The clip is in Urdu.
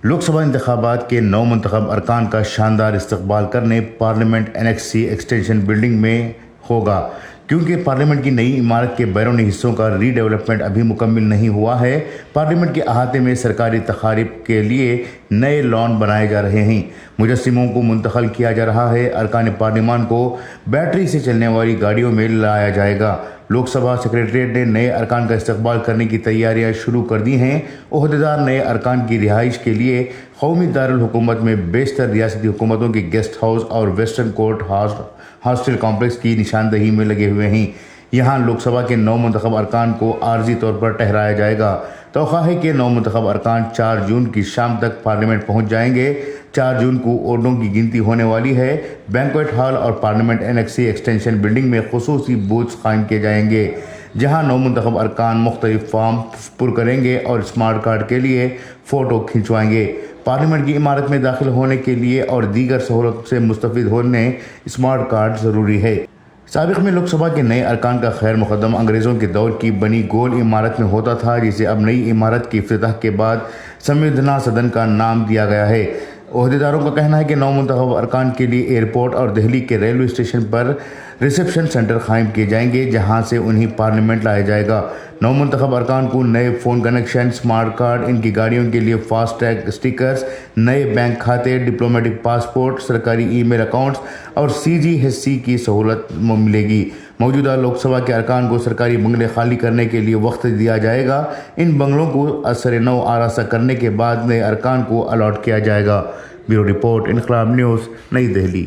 لوک سبھا انتخابات کے نو منتخب ارکان کا شاندار استقبال کرنے پارلیمنٹ انیکس سی ایکسٹینشن بلڈنگ میں ہوگا۔ کیونکہ پارلیمنٹ کی نئی عمارت کے بیرونی حصوں کا ری ڈیولپمنٹ ابھی مکمل نہیں ہوا ہے، پارلیمنٹ کے احاطے میں سرکاری تقاریب کے لیے نئے لان بنائے جا رہے ہیں، مجسموں کو منتقل کیا جا رہا ہے، ارکان پارلیمان کو بیٹری سے چلنے والی گاڑیوں میں لایا جائے گا۔ لوک سبھا سیکریٹریٹ نے نئے ارکان کا استقبال کرنے کی تیاریاں شروع کر دی ہیں۔ عہدیدار نئے ارکان کی رہائش کے لیے قومی دارالحکومت میں بیشتر ریاستی حکومتوں کے گیسٹ ہاؤس اور ویسٹرن کورٹ ہاسٹل کمپلیکس کی نشاندہی میں لگے ہوئے ہیں۔ یہاں لوک سبھا کے نو منتخب ارکان کو عارضی طور پر ٹھہرایا جائے گا۔ توقع ہے کہ نو منتخب ارکان 4 جون کی شام تک پارلیمنٹ پہنچ جائیں گے۔ 4 جون کو ووٹوں کی گنتی ہونے والی ہے۔ بینکویٹ ہال اور پارلیمنٹ انیکس سی ایکسٹینشن بلڈنگ میں خصوصی بوتھز قائم کیے جائیں گے، جہاں نو منتخب ارکان مختلف فارم پر کریں گے اور اسمارٹ کارڈ کے لیے فوٹو کھنچوائیں گے۔ پارلیمنٹ کی عمارت میں داخل ہونے کے لیے اور دیگر سہولت سے مستفید ہونے اسمارٹ کارڈ ضروری ہے۔ سابق میں لوک سبھا کے نئے ارکان کا خیر مقدم انگریزوں کے دور کی بنی گول عمارت میں ہوتا تھا، جسے اب نئی عمارت کی افتتاح کے بعد سموردھنا سدن کا نام دیا گیا ہے۔ عہدیداروں کا کہنا ہے کہ نو منتخب ارکان کے لیے ایئرپورٹ اور دہلی کے ریلوے اسٹیشن پر ریسیپشن سینٹر قائم کیے جائیں گے، جہاں سے انہیں پارلیمنٹ لایا جائے گا۔ نو منتخب ارکان کو نئے فون کنیکشن، اسمارٹ کارڈ، ان کی گاڑیوں کے لیے فاسٹ ٹیگ اسٹیکرز، نئے بینک کھاتے، ڈپلومیٹک پاسپورٹ، سرکاری ای میل اکاؤنٹس اور سی جی ایس سی کی سہولت ملے گی۔ موجودہ لوک سبھا کے ارکان کو سرکاری بنگلے خالی کرنے کے لیے وقت دیا جائے گا۔ ان بنگلوں کو اثر نو آراستہ کرنے کے بعد نئے ارکان کو الاٹ کیا جائے گا۔ بیورو رپورٹ، انقلاب نیوز، نئی دہلی۔